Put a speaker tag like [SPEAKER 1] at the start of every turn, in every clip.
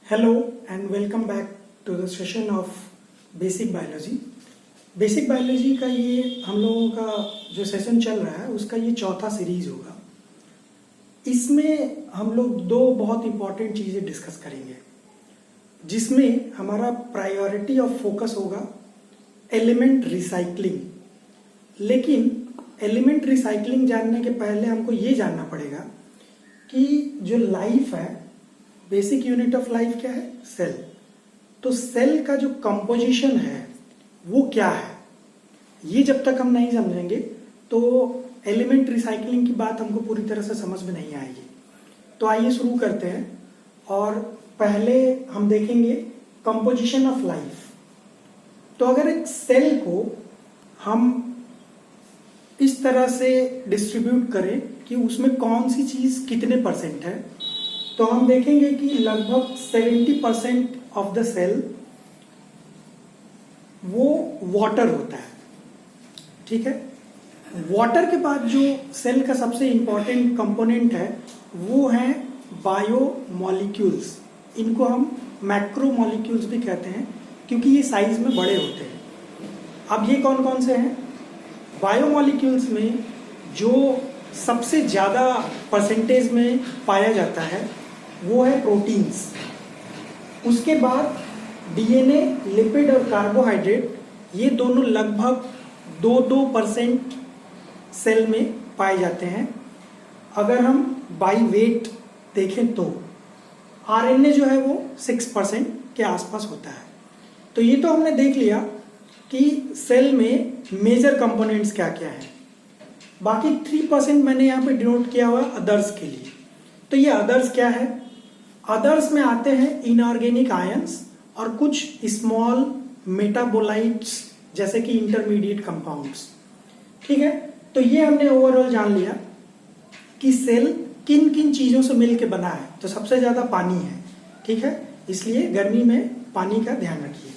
[SPEAKER 1] Hello and welcome back to the session of basic biology. Basic biology का ये हम लोगों का जो सेशन चल रहा है उसका ये चौथा सीरीज होगा। इसमें हम लोग दो बहुत इम्पॉर्टेंट चीज़ें डिस्कस करेंगे, जिसमें हमारा प्रायोरिटी ऑफ फोकस होगा एलिमेंट रिसाइकलिंग। लेकिन एलिमेंट रिसाइकलिंग जानने के पहले हमको ये जानना पड़ेगा कि जो लाइफ है, बेसिक यूनिट ऑफ लाइफ क्या है? सेल। तो सेल का जो कंपोजिशन है वो क्या है, ये जब तक हम नहीं समझेंगे तो एलिमेंट रिसाइकलिंग की बात हमको पूरी तरह से समझ में नहीं आएगी। तो आइए शुरू करते हैं और पहले हम देखेंगे कंपोजिशन ऑफ लाइफ। तो अगर एक सेल को हम इस तरह से डिस्ट्रीब्यूट करें कि उसमें कौन सी चीज़ कितने परसेंट है, तो हम देखेंगे कि लगभग 70% ऑफ द सेल वो वाटर होता है। ठीक है, वाटर के बाद जो सेल का सबसे इंपॉर्टेंट कंपोनेंट है वो है बायोमॉलिक्यूल्स। इनको हम मैक्रोमॉलिक्यूल्स भी कहते हैं क्योंकि ये साइज में बड़े होते हैं। अब ये कौन कौन से हैं? बायोमॉलिक्यूल्स में जो सबसे ज़्यादा परसेंटेज में पाया जाता है वो है प्रोटीन्स। उसके बाद डीएनए, लिपिड और कार्बोहाइड्रेट, ये दोनों लगभग 2% सेल में पाए जाते हैं। अगर हम बाई वेट देखें तो आरएनए जो है वो 6% के आसपास होता है। तो ये तो हमने देख लिया कि सेल में मेजर कंपोनेंट्स क्या क्या हैं। बाकी 3% मैंने यहाँ पे डिनोट किया हुआ अदर्स के लिए। तो ये अदर्स क्या है? अदर्स में आते हैं इनऑर्गेनिक आयंस और कुछ स्मॉल मेटाबोलाइट्स जैसे कि इंटरमीडिएट कंपाउंड्स। ठीक है, तो ये हमने ओवरऑल जान लिया कि सेल किन किन चीज़ों से मिलकर बना है। तो सबसे ज़्यादा पानी है। ठीक है, इसलिए गर्मी में पानी का ध्यान रखिए।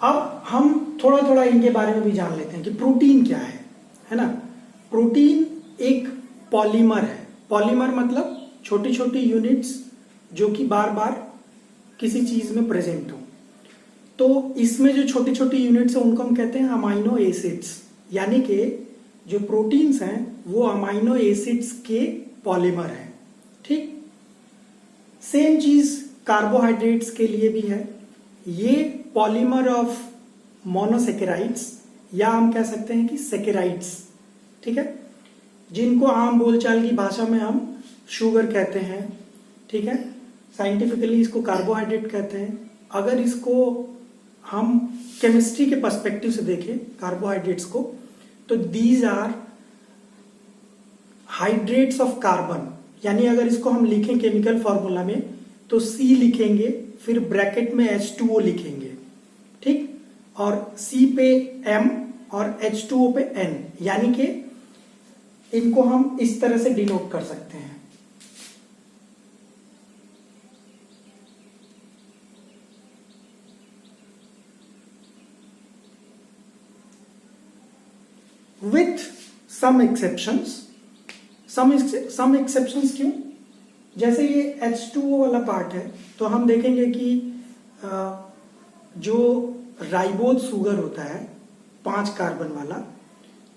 [SPEAKER 1] अब हम थोड़ा थोड़ा इनके बारे में भी जान लेते हैं कि प्रोटीन क्या है ना। प्रोटीन एक पॉलीमर है। पॉलीमर मतलब छोटी छोटी यूनिट्स जो कि बार बार किसी चीज में प्रेजेंट हो। तो इसमें जो छोटी छोटी यूनिट्स हैं उनको हम कहते हैं अमाइनो एसिड्स। यानी कि जो प्रोटीन्स हैं वो अमाइनो एसिड्स के पॉलीमर हैं। ठीक, सेम चीज कार्बोहाइड्रेट्स के लिए भी है। ये पॉलीमर ऑफ मोनोसेकेराइड्स या हम कह सकते हैं कि सेकेराइड्स। ठीक है, जिनको आम बोलचाल की भाषा में हम शुगर कहते हैं। ठीक है, साइंटिफिकली इसको कार्बोहाइड्रेट कहते हैं। अगर इसको हम केमिस्ट्री के पर्सपेक्टिव से देखें कार्बोहाइड्रेट्स को, तो these are hydrates of carbon. यानी अगर इसको हम लिखें केमिकल फॉर्मूला में तो C लिखेंगे, फिर ब्रैकेट में H2O लिखेंगे। ठीक, और C पे M और H2O पे N, यानी कि इनको हम इस तरह से डिनोट कर सकते हैं। With some exceptions. Some exceptions क्यों? जैसे ये H2O वाला पार्ट है तो हम देखेंगे कि जो राइबोज शुगर होता है 5 कार्बन वाला,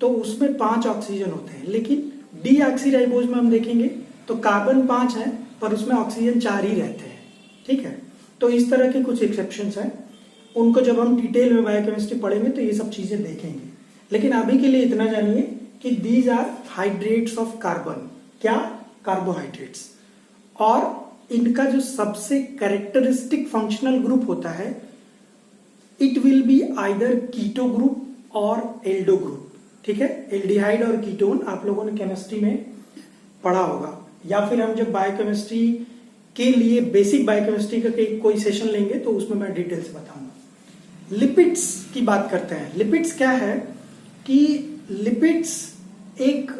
[SPEAKER 1] तो उसमें 5 ऑक्सीजन होते हैं। लेकिन डीऑक्सीराइबोज में हम देखेंगे तो कार्बन 5 है पर उसमें ऑक्सीजन 4 ही रहते हैं। ठीक है, तो इस तरह के कुछ एक्सेप्शंस हैं। उनको जब हम डिटेल में बायोकेमिस्ट्री पढ़ेंगे तो ये सब चीजें देखेंगे। लेकिन अभी के लिए इतना जानिए कि these are hydrates of carbon. क्या? कार्बोहाइड्रेट्स। और इनका जो सबसे कैरेक्टरिस्टिक फंक्शनल ग्रुप होता है, it will be either keto group और एल्डो ग्रुप। ठीक है, एल्डिहाइड और कीटोन आप लोगों ने केमिस्ट्री में पढ़ा होगा, या फिर हम जब बायोकेमिस्ट्री के लिए बेसिक बायोकेमिस्ट्री का कोई सेशन लेंगे तो उसमें मैं डिटेल से बताऊंगा। लिपिड्स की बात करते हैं। लिपिड्स क्या है कि लिपिड्स एक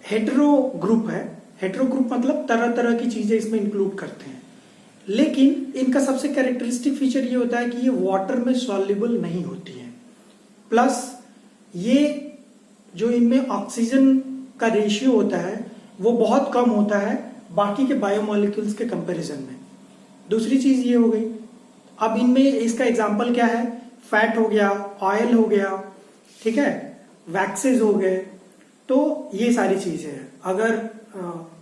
[SPEAKER 1] हेटेरो ग्रुप है। हेटेरो ग्रुप मतलब तरह तरह की चीजें इसमें इंक्लूड करते हैं। लेकिन इनका सबसे कैरेक्टरिस्टिक फीचर ये होता है कि ये वाटर में सॉल्युबल नहीं होती है। प्लस ये जो इनमें ऑक्सीजन का रेशियो होता है वो बहुत कम होता है बाकी के बायोमॉलिक्यूल्स के कंपैरिजन में। दूसरी चीज ये हो गई। अब इनमें इसका एग्जाम्पल क्या है, फैट हो गया, ऑयल हो गया, ठीक है, वैक्सेस हो गए, तो ये सारी चीजें हैं। अगर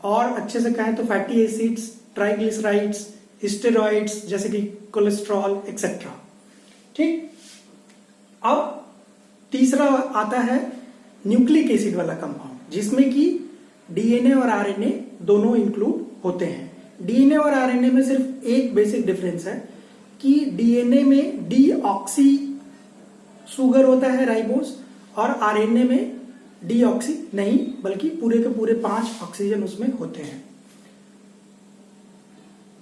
[SPEAKER 1] और अच्छे से कहें तो फैटी एसिड्स, ट्राइग्लिसराइड्स, स्टेरॉइड्स जैसे कि कोलेस्ट्रॉल एक्सेट्रा। ठीक, अब तीसरा आता है न्यूक्लिक एसिड वाला कंपाउंड, जिसमें कि डीएनए और आरएनए दोनों इंक्लूड होते हैं। डीएनए और आरएनए में सिर्फ एक बेसिक डिफरेंस है कि डीएनए में डीऑक्सी सुगर होता है राइबोस, और आरएनए में डीऑक्सी नहीं, बल्कि पूरे के पूरे 5 ऑक्सीजन उसमें होते हैं।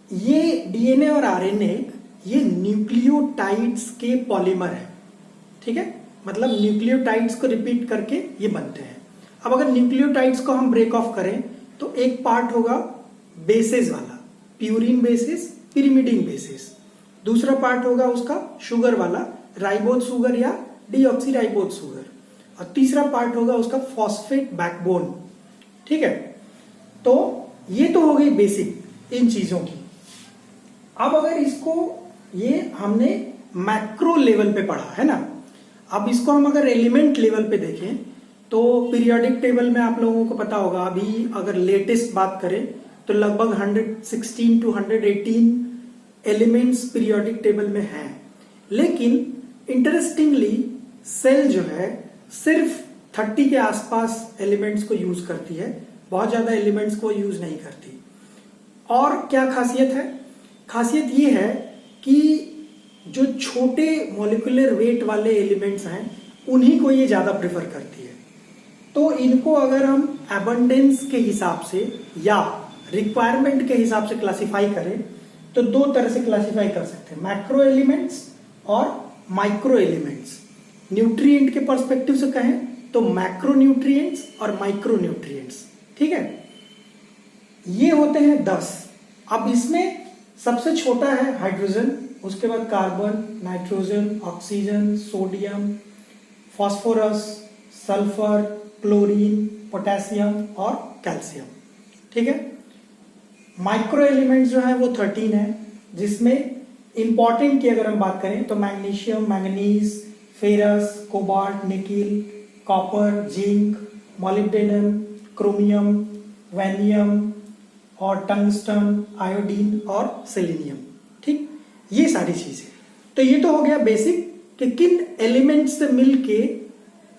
[SPEAKER 1] ये डीएनए और आरएनए ये न्यूक्लियोटाइड्स के पॉलीमर है, ठीक है, मतलब न्यूक्लियोटाइड्स को रिपीट करके ये बनते हैं। अब अगर न्यूक्लियोटाइड्स को हम ब्रेक ऑफ करें तो एक पार्ट होगा बेसेस वाला, प्यूरिन बेसिस, पिरिमिडिन बेसिस। दूसरा पार्ट होगा उसका शुगर वाला, राइबोज शुगर या डीऑक्सी राइबोज शुगर, और तीसरा पार्ट होगा उसका फॉस्फेट बैकबोन। ठीक है, तो ये तो हो गई बेसिक इन चीजों की। अब अगर इसको ये हमने मैक्रो लेवल पे पढ़ा है ना, अब इसको हम अगर एलिमेंट लेवल पे देखें तो पीरियोडिक टेबल में आप लोगों को पता होगा, अभी अगर लेटेस्ट बात करें तो लगभग 116 to 118 एलिमेंट्स पीरियोडिक टेबल में हैं। लेकिन इंटरेस्टिंगली सेल जो है सिर्फ 30 के आसपास एलिमेंट्स को यूज करती है, बहुत ज्यादा एलिमेंट्स को यूज नहीं करती। और क्या खासियत है? खासियत ये है कि जो छोटे मॉलिक्यूलर वेट वाले एलिमेंट्स हैं उन्हीं को ये ज्यादा प्रेफर करती है। तो इनको अगर हम एबंडेंस के हिसाब से या रिक्वायरमेंट के हिसाब से क्लासिफाई करें तो दो तरह से क्लासिफाई कर सकते हैं, मैक्रो एलिमेंट्स और माइक्रो एलिमेंट्स। न्यूट्रिएंट के पर्सपेक्टिव से कहें तो मैक्रो न्यूट्रिएंट्स और माइक्रो न्यूट्रिएंट्स। ठीक है, ये होते हैं 10। अब इसमें सबसे छोटा है हाइड्रोजन, उसके बाद carbon, nitrogen, oxygen, sodium, phosphorus, sulphur, chlorine, potassium और कैल्शियम। ठीक है, माइक्रो एलिमेंट्स जो है वो 13 है, जिसमें इंपॉर्टेंट की अगर हम बात करें तो magnesium, manganese, ferrous, cobalt, nickel, copper, zinc, molybdenum, chromium, वैनियम और टंगस्टन, आयोडीन और सेलेनियम। ठीक, ये सारी चीजें। तो ये तो हो गया बेसिक कि किन एलिमेंट्स से मिलके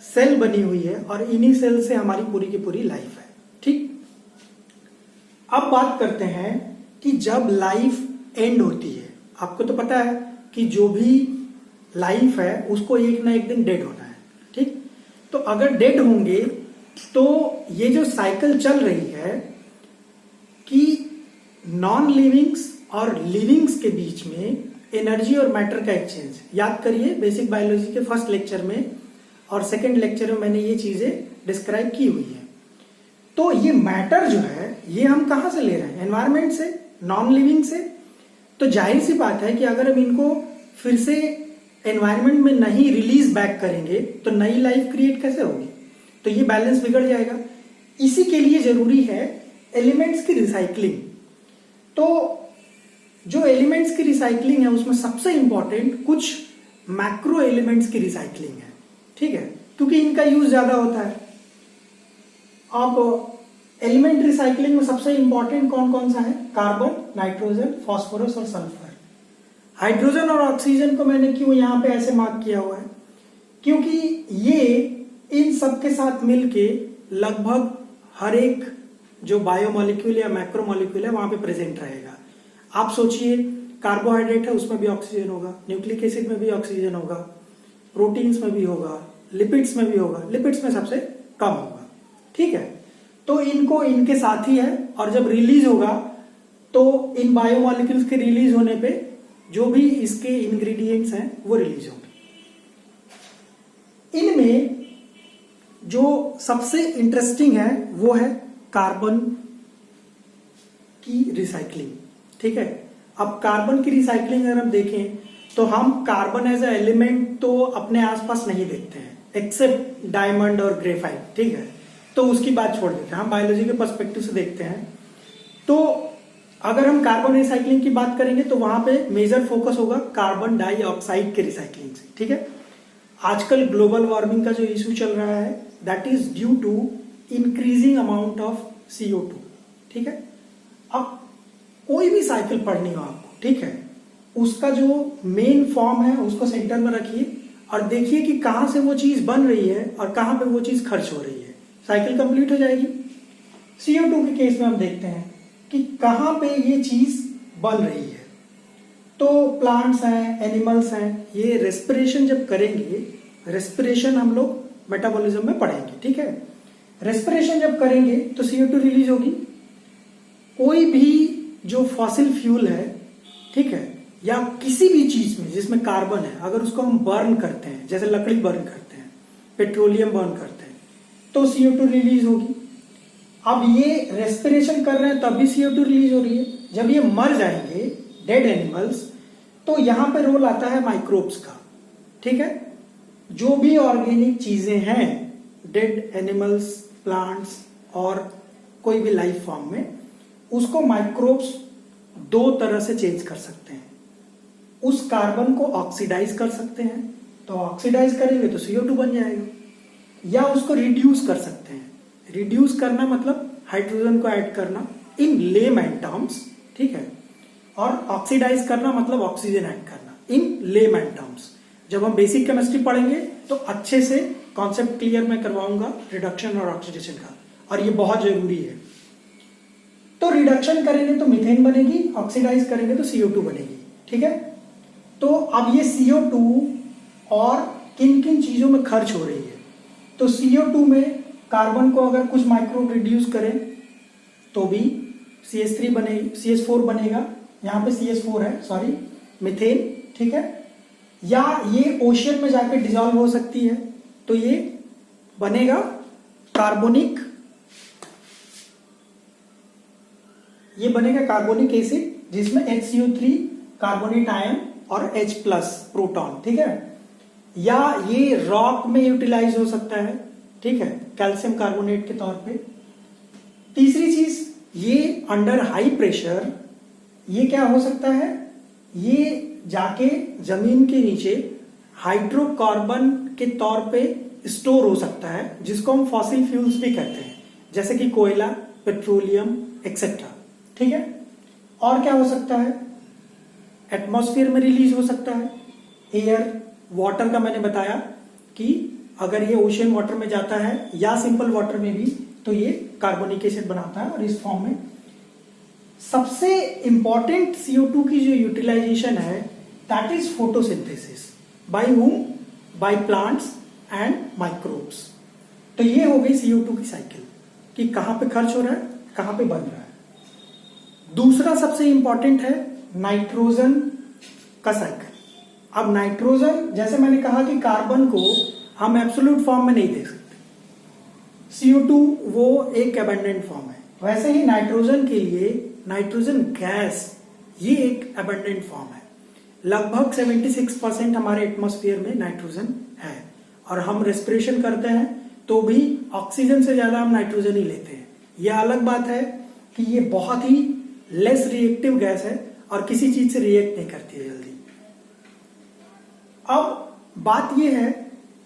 [SPEAKER 1] सेल बनी हुई है और इन्हीं सेल से हमारी पूरी की पूरी लाइफ है। ठीक, अब बात करते हैं कि जब लाइफ एंड होती है, आपको तो पता है कि जो भी लाइफ है उसको एक ना एक दिन डेड होना है। ठीक, तो अगर डेड होंगे तो ये जो साइकिल चल रही है कि नॉन लिविंग्स और लिविंग्स के बीच में एनर्जी और मैटर का एक्सचेंज, याद करिए बेसिक बायोलॉजी के फर्स्ट लेक्चर में और सेकंड लेक्चर में मैंने ये चीजें डिस्क्राइब की हुई है। तो ये मैटर जो है ये हम कहां से ले रहे हैं? एनवायरमेंट से, नॉन लिविंग से। तो जाहिर सी बात है कि अगर हम इनको फिर से एनवायरमेंट में नहीं रिलीज बैक करेंगे तो नई लाइफ क्रिएट कैसे होगी? तो ये बैलेंस बिगड़ जाएगा। इसी के लिए जरूरी है एलिमेंट्स की रिसाइकलिंग। तो जो एलिमेंट्स की रिसाइकलिंग है उसमें सबसे इंपॉर्टेंट कुछ मैक्रो एलिमेंट्स की रिसाइकलिंग है। ठीक है, क्योंकि इनका यूज ज्यादा होता है। अब एलिमेंट रिसाइकलिंग में सबसे इंपॉर्टेंट कौन कौन सा है? कार्बन, नाइट्रोजन, फास्फोरस और सल्फर। हाइड्रोजन और ऑक्सीजन को मैंने क्यों यहां पे ऐसे मार्क किया हुआ है? क्योंकि ये इन सब के साथ मिलके लगभग हर एक जो बायोमोलिक्यूल या मैक्रोमोलिक्यूल है वहां पे प्रेजेंट रहेगा। आप सोचिए, कार्बोहाइड्रेट है उसमें भी ऑक्सीजन होगा, न्यूक्लिक एसिड में भी ऑक्सीजन होगा, प्रोटीन्स में भी होगा, लिपिड्स में भी होगा, लिपिड्स में सबसे कम होगा। ठीक है, तो इनको इनके साथ ही है, और जब रिलीज होगा तो इन बायोमोलिक्यूल्स के रिलीज होने पे जो भी इसके इंग्रेडिएंट्स हैं वो रिलीज होंगे। इनमें जो सबसे इंटरेस्टिंग है वो है कार्बन की रिसाइकलिंग। ठीक है, अब कार्बन की रिसाइकलिंग अगर हम देखें तो हम कार्बन एज ए एलिमेंट तो अपने आसपास नहीं देखते हैं एक्सेप्ट डायमंड और ग्रेफाइट। ठीक है, तो उसकी बात छोड़ देते हैं, हम बायोलॉजी के पर्सपेक्टिव से देखते हैं। तो अगर हम कार्बन रिसाइकलिंग की बात करेंगे तो वहां पे मेजर फोकस होगा कार्बन डाइऑक्साइड के रिसाइकलिंग से, ठीक है। आजकल ग्लोबल वार्मिंग का जो इश्यू चल रहा है that is due to increasing amount of CO2, ठीक है। अब कोई भी साइकिल पढ़नी हो आपको, ठीक है, उसका जो मेन फॉर्म है उसको सेंटर में रखिए और देखिए कि कहां से वो चीज बन रही है और कहां पे वो चीज खर्च हो रही है, साइकिल कंप्लीट हो जाएगी। CO2 के केस में हम देखते हैं कि कहां पे ये चीज बन रही है। तो प्लांट्स हैं, एनिमल्स हैं, ये रेस्पिरेशन जब करेंगे, रेस्पिरेशन हम लोग मेटाबॉलिज्म में पढ़ेंगे, ठीक है। रेस्पिरेशन जब करेंगे तो CO2 रिलीज होगी। कोई भी जो फॉसिल फ्यूल है, ठीक है, या किसी भी चीज में जिसमें कार्बन है, अगर उसको हम बर्न करते हैं, जैसे लकड़ी बर्न करते हैं, पेट्रोलियम बर्न करते हैं, तो CO2 रिलीज होगी। अब ये रेस्पिरेशन कर रहे हैं तब भी CO2 रिलीज हो रही है। जब ये मर जाएंगे डेड एनिमल्स, तो यहां पे रोल आता है माइक्रोब्स का, ठीक है। जो भी ऑर्गेनिक चीजें हैं, डेड एनिमल्स, प्लांट्स और कोई भी लाइफ फॉर्म में, उसको माइक्रोब्स दो तरह से चेंज कर सकते हैं। उस कार्बन को ऑक्सीडाइज कर सकते हैं, तो ऑक्सीडाइज करेंगे तो CO2 बन जाएगा, या उसको रिड्यूस कर सकते हैं। रिड्यूस करना मतलब हाइड्रोजन को ऐड करना इन लेमैन टर्म्स, ठीक है, और ऑक्सीडाइज करना मतलब ऑक्सीजन ऐड करना इन लेमैन टर्म्स। जब हम बेसिक केमिस्ट्री पढ़ेंगे तो अच्छे से कॉन्सेप्ट क्लियर मैं करवाऊंगा रिडक्शन और ऑक्सीडेशन का, और ये बहुत जरूरी है। तो रिडक्शन करेंगे तो मीथेन बनेगी, ऑक्सीडाइज करेंगे तो CO2 बनेगी, ठीक है। तो अब ये CO2 और किन किन चीजों में खर्च हो रही है, तो CO2 में कार्बन को अगर कुछ माइक्रोब रिड्यूस करें तो भी CH3 बनेगी, CH4 बनेगा, यहां पे CH4 है, सॉरी, मीथेन, ठीक है। या ये ओशियन में जाके डिसॉल्व हो सकती है तो ये बनेगा कार्बोनिक, ये बनेगा कार्बोनिक एसिड जिसमें HCO3 कार्बोनेट आयन और H+ प्रोटॉन, ठीक है। या ये रॉक में यूटिलाइज हो सकता है, ठीक है, कैल्शियम कार्बोनेट के तौर पे। तीसरी चीज, ये अंडर हाई प्रेशर ये क्या हो सकता है, ये जाके जमीन के नीचे हाइड्रोकार्बन के तौर पे स्टोर हो सकता है, जिसको हम फॉसिल फ्यूल्स भी कहते हैं, जैसे कि कोयला, पेट्रोलियम एक्सेट्रा, ठीक है। और क्या हो सकता है, एटमॉस्फेयर में रिलीज हो सकता है, एयर, वाटर का मैंने बताया कि अगर ये ओशियन वाटर में जाता है या सिंपल वाटर में भी तो ये कार्बोनिक एसिड बनाता है, और इस फॉर्म में सबसे इंपॉर्टेंट CO2 की जो यूटिलाइजेशन है that is photosynthesis, by whom, by plants and microbes. तो ये हो गई CO2 की साइकिल कि कहां पे खर्च हो रहा है, कहां पे बन रहा है। दूसरा सबसे इंपॉर्टेंट है नाइट्रोजन का साइकिल। अब नाइट्रोजन, जैसे मैंने कहा कि कार्बन को हम एब्सोल्यूट फॉर्म में नहीं देख सकते, CO2 वो एक एबंडेंट फॉर्म है, वैसे ही नाइट्रोजन के लिए नाइट्रोजन गैस ये एक एबंडेंट फॉर्म है। लगभग 76% हमारे एटमॉस्फेयर में नाइट्रोजन है, और हम रेस्पिरेशन करते हैं तो भी ऑक्सीजन से ज्यादा हम नाइट्रोजन ही लेते हैं। यह अलग बात है कि ये बहुत ही लेस रिएक्टिव गैस है और किसी चीज से रिएक्ट नहीं करती है जल्दी। अब बात यह है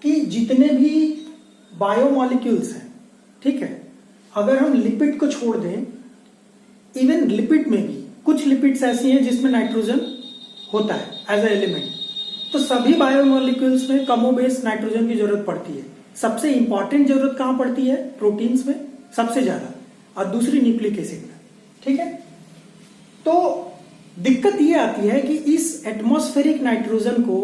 [SPEAKER 1] कि जितने भी बायोमॉलिक्यूल्स हैं, ठीक है, अगर हम लिपिड को छोड़ दें, इवन लिपिड में भी कुछ लिपिड्स ऐसी हैं जिसमें नाइट्रोजन होता है एज ए एलिमेंट, तो सभी बायोमॉलिक्यूल्स में कमोबेश नाइट्रोजन की जरूरत पड़ती है। सबसे इंपॉर्टेंट जरूरत कहां पड़ती है, प्रोटीन्स में सबसे ज्यादा, और दूसरी न्यूक्लिक एसिड में, ठीक है। तो दिक्कत ये आती है कि इस एटमॉस्फेरिक नाइट्रोजन को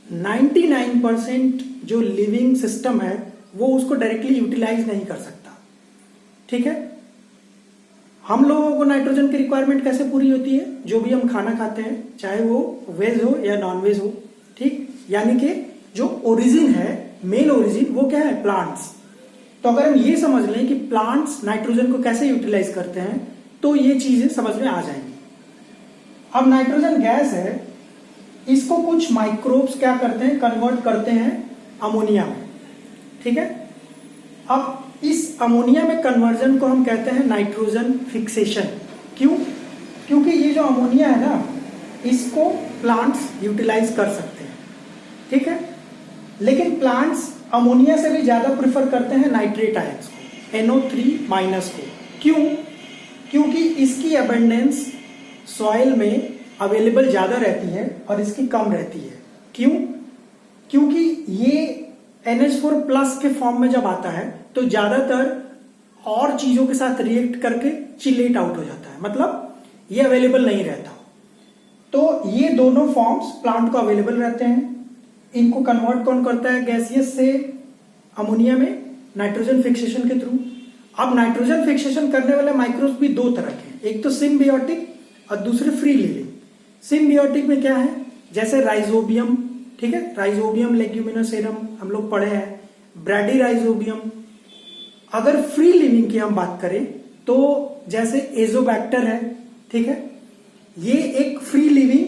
[SPEAKER 1] 99% जो लिविंग सिस्टम है वो उसको डायरेक्टली यूटिलाइज नहीं कर सकता, ठीक है। हम लोगों को नाइट्रोजन की रिक्वायरमेंट कैसे पूरी होती है, जो भी हम खाना खाते हैं, चाहे वो वेज हो या नॉन वेज हो, ठीक, यानी कि जो ओरिजिन है, मेन ओरिजिन, वो क्या है, प्लांट्स। तो अगर हम ये समझ लें कि प्लांट्स नाइट्रोजन को कैसे यूटिलाइज करते हैं तो ये चीजें समझ में आ जाएंगी। अब नाइट्रोजन गैस है, इसको कुछ माइक्रोब्स क्या करते हैं, कन्वर्ट करते हैं अमोनिया में, ठीक है। अब इस अमोनिया में कन्वर्जन को हम कहते हैं नाइट्रोजन फिक्सेशन। क्यों? क्योंकि ये जो अमोनिया है ना, इसको प्लांट्स यूटिलाइज कर सकते हैं, ठीक है। लेकिन प्लांट्स अमोनिया से भी ज्यादा प्रेफर करते हैं नाइट्रेट आयंस को, NO3- को। क्यों? क्योंकि इसकी अबंडेंस सॉइल में अवेलेबल ज्यादा रहती है और इसकी कम रहती है। क्यों? क्योंकि ये NH4+ के फॉर्म में जब आता है तो ज्यादातर और चीजों के साथ रिएक्ट करके चिलेट आउट हो जाता है, मतलब ये अवेलेबल नहीं रहता। तो ये दोनों फॉर्म्स प्लांट को अवेलेबल रहते हैं। इनको कन्वर्ट कौन करता है गैसियस से अमोनिया में? नाइट्रोजन फिक्सेशन के थ्रू। अब नाइट्रोजन फिक्सेशन करने वाले माइक्रोब्स भी दो तरह के, एक तो सिम्बियोटिक और दूसरे फ्री लिविंग। सिम्बियोटिक में क्या है? जैसे राइजोबियम, ठीक है, राइजोबियम लेग्यूमिनोसेरम हम लोग पढ़े हैं, ब्रैडीराइजोबियम। अगर फ्री लिविंग की हम बात करें तो जैसे एजोबैक्टर है, ठीक है, ये एक फ्री लिविंग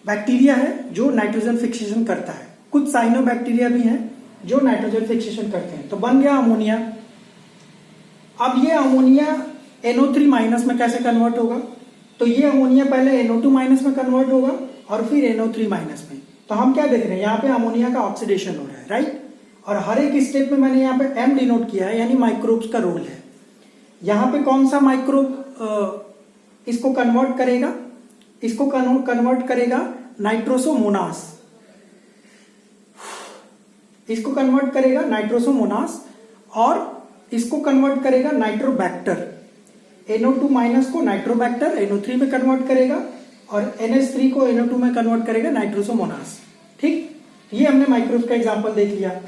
[SPEAKER 1] बैक्टीरिया है जो नाइट्रोजन फिक्सेशन करता है। कुछ साइनोबैक्टीरिया भी हैं जो नाइट्रोजन फिक्सेशन करते हैं। तो बन गया अमोनिया। अब ये अमोनिया NO3- में कैसे कन्वर्ट होगा? तो ये अमोनिया पहले NO2- में कन्वर्ट होगा और फिर NO3- में। तो हम क्या देख रहे हैं, यहाँ पे अमोनिया का ऑक्सीडेशन हो रहा है, राइट। और हर एक स्टेप में मैंने यहाँ पे M डिनोट किया है, यानी माइक्रोब्स का रोल है। यहाँ पे कौन सा माइक्रोब इसको कन्वर्ट करेगा? इसको कन्वर्ट करेगा नाइट्रोसोमोनास। इसको कन्वर्ट करेगा नाइट्रोसोमोनास और इसको कन्वर्ट करेगा नाइट्रोबैक्टर। NO2- को नाइट्रोबैक्टर NO3 में कन्वर्ट करेगा और NH3 को NO2 में कन्वर्ट करेगा नाइट्रोसोमोनास, ठीक। ये हमने माइक्रोब का एग्जांपल देख लिया।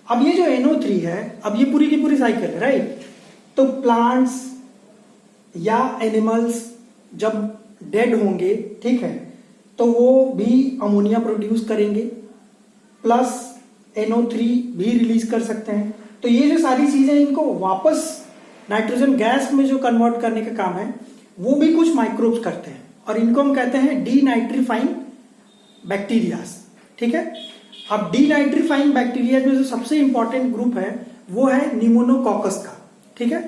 [SPEAKER 1] अब ये जो NO3 है, अब ये पूरी की पूरी साइकिल है, राइट। तो प्लांट्स या एनिमल्स जब डेड होंगे, ठीक है, तो वो भी अमोनिया प्रोड्यूस करेंगे, प्लस NO3 भी रिलीज कर सकते हैं। तो ये जो सारी चीजें इनको वापस नाइट्रोजन गैस में जो कन्वर्ट करने का काम है वो भी कुछ माइक्रोब्स करते हैं और इनको हम कहते हैं डीनाइट्रीफाइंग बैक्टीरियाज, ठीक है। अब डीनाइट्रीफाइंग बैक्टीरिया में जो सबसे इंपॉर्टेंट ग्रुप है वो है निमोनोकॉकस का, ठीक है।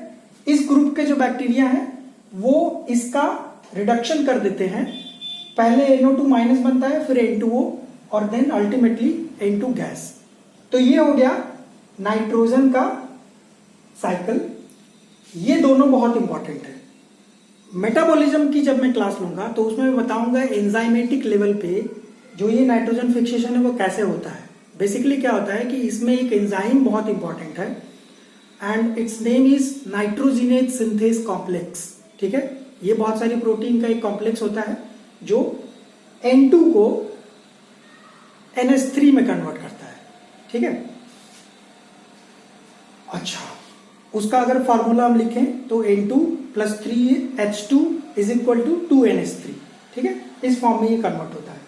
[SPEAKER 1] इस ग्रुप के जो बैक्टीरिया हैं वो इसका रिडक्शन कर देते हैं। पहले NO2- बनता है, फिर N2O और देन अल्टीमेटली N2 गैस। तो ये हो गया नाइट्रोजन का साइकिल। ये दोनों बहुत इंपॉर्टेंट है। मेटाबॉलिज्म की जब मैं क्लास लूंगा तो उसमें मैं बताऊंगा एंजाइमेटिक लेवल पे जो ये नाइट्रोजन फिक्सेशन है वो कैसे होता है। बेसिकली क्या होता है कि इसमें एक एंजाइम बहुत इंपॉर्टेंट है and it's name is nitrogenase synthase complex, ठीक है। ये बहुत सारी प्रोटीन का एक कॉम्प्लेक्स होता है जो N2 को NH3 में कन्वर्ट करता है, ठीक है। अच्छा, उसका अगर फॉर्मूला हम लिखें तो N2 + 3H2 = 2NH3, ठीक है। इस फॉर्म में ये कन्वर्ट होता है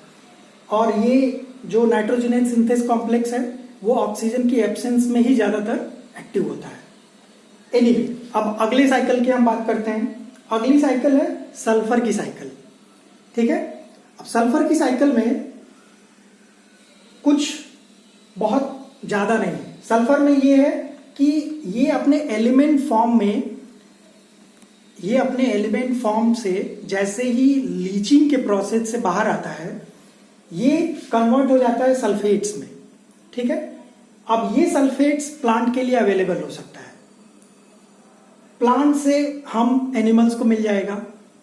[SPEAKER 1] और ये जो नाइट्रोजनेज सिंथेस कॉम्प्लेक्स है वो ऑक्सीजन की एब्सेंस में ही ज्यादातर एक्टिव होता है। एनीवे, अब अगले साइकिल की हम बात करते हैं। अगली साइकिल है सल्फर की साइकिल, ठीक है। अब सल्फर की साइकिल में कुछ बहुत ज्यादा नहीं है। सल्फर में ये है कि ये अपने एलिमेंट फॉर्म से जैसे ही लीचिंग के प्रोसेस से बाहर आता है ये कन्वर्ट हो जाता है सल्फेट्स में, ठीक है। अब ये सल्फेट्स प्लांट के लिए अवेलेबल हो सकता है। प्लांट से हम एनिमल्स को मिल जाएगा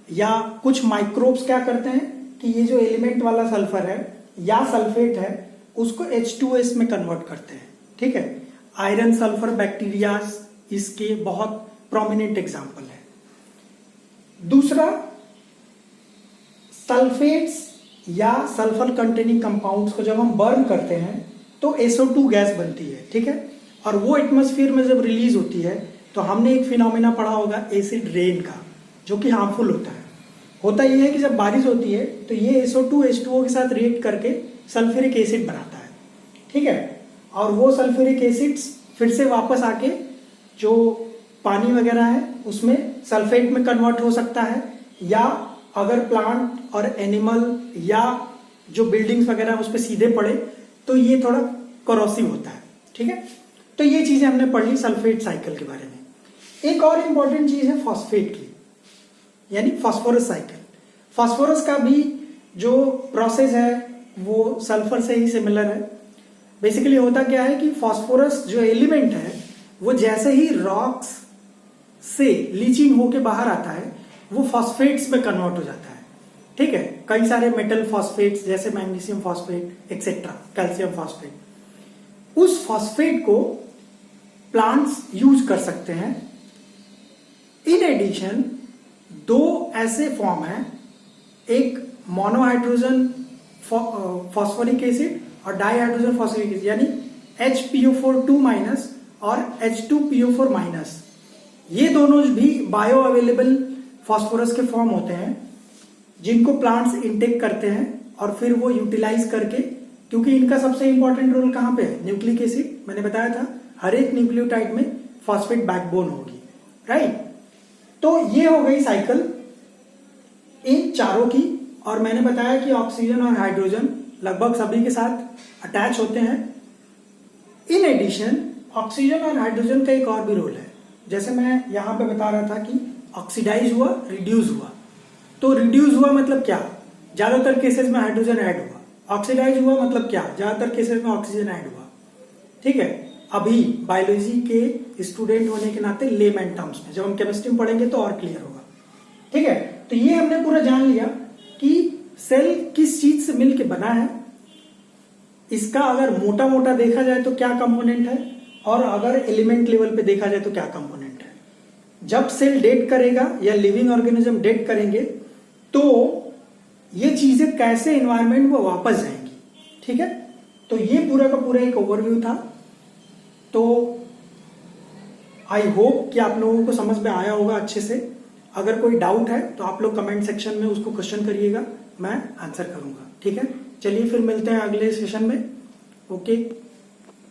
[SPEAKER 1] या कुछ माइक्रोब्स क्या करते हैं कि ये जो एलिमेंट वाला सल्फर है या सल्फेट है उसको H2S में कन्वर्ट करते हैं, ठीक है। आयरन सल्फर बैक्टीरियाज इसके बहुत प्रोमिनेंट एग्जाम्पल है। दूसरा, सल्फेट्स या सल्फर कंटेनिंग कंपाउंड्स को जब हम बर्न करते हैं तो SO2 गैस बनती है, ठीक है। और वो एटमॉस्फेयर में जब रिलीज होती है तो हमने एक फिनोमेना पढ़ा होगा एसिड रेन का, जो कि हार्मफुल होता है। होता यह है कि जब बारिश होती है तो ये SO2 H2O के साथ रिएक्ट करके सल्फ्यूरिक एसिड बनाता है, ठीक है। और वो सल्फ्यूरिक एसिड्स फिर से वापस आके जो पानी वगैरह है उसमें सल्फेट में कन्वर्ट हो सकता है, या अगर प्लांट और एनिमल या जो बिल्डिंग्स वगैरह उस पर सीधे पड़े तो ये थोड़ा करोसिव होता है, ठीक है। तो ये चीजें हमने पढ़ ली सल्फेट साइकिल के बारे में। एक और इंपॉर्टेंट चीज है फॉस्फेट की। यानी फास्फोरस साइकिल। फास्फोरस का भी जो प्रोसेस है वो सल्फर से ही सिमिलर है। बेसिकली होता क्या है कि फास्फोरस जो एलिमेंट है वो जैसे ही रॉक्स से लीचिंग होके बाहर आता है वो फॉस्फेट्स में कन्वर्ट हो जाता है। ठीक है, कई सारे मेटल फॉस्फेट्स जैसे magnesium phosphate etcetera, calcium phosphate, उस फॉस्फेट को प्लांट्स यूज कर सकते हैं। इन एडिशन दो ऐसे फॉर्म है, एक मोनोहाइड्रोजन फॉस्फोरिक एसिड और डाइहाइड्रोजन फॉस्फोरिक एसिड यानी HPO4 और H2PO4। ये दोनों भी बायो अवेलेबल फास्फोरस के फॉर्म होते हैं जिनको प्लांट्स इनटेक करते हैं और फिर वो यूटिलाइज करके, क्योंकि इनका सबसे इंपॉर्टेंट रोल कहां पे है, न्यूक्लिक एसिड। मैंने बताया था हर एक न्यूक्लियोटाइड में फॉस्फेट बैकबोन होगी, राइट। तो ये हो गई साइकिल इन चारों की। और मैंने बताया कि ऑक्सीजन और हाइड्रोजन लगभग सभी के साथ अटैच होते हैं। इन एडिशन ऑक्सीजन और हाइड्रोजन का एक और भी रोल है। जैसे मैं यहां पे बता रहा था कि ऑक्सीडाइज हुआ, रिड्यूस हुआ। तो रिड्यूस हुआ मतलब क्या, ज्यादातर केसेस में हाइड्रोजन ऐड हुआ। ऑक्सीडाइज हुआ मतलब क्या, ज्यादातर केसेस में ऑक्सीजन ऐड हुआ। ठीक है, अभी बायोलॉजी के स्टूडेंट होने के नाते लेमैन टर्म्स में, जब हम केमिस्ट्री में पढ़ेंगे तो और क्लियर होगा। ठीक है, तो ये हमने पूरा जान लिया कि सेल किस चीज से मिलके बना है, इसका अगर मोटा मोटा देखा जाए तो क्या कंपोनेंट है, और अगर एलिमेंट लेवल पे देखा जाए तो क्या कंपोनेंट है। जब सेल डेड करेगा या लिविंग ऑर्गेनिज्म डेड करेंगे तो ये चीजें कैसे एनवायरनमेंट में वापस जाएंगी। ठीक है, तो ये पूरा का पूरा एक ओवरव्यू था। तो आई होप कि आप लोगों को समझ में आया होगा अच्छे से। अगर कोई डाउट है तो आप लोग कमेंट सेक्शन में उसको क्वेश्चन करिएगा, मैं आंसर करूंगा। ठीक है, चलिए फिर मिलते हैं अगले सेशन में। ओके।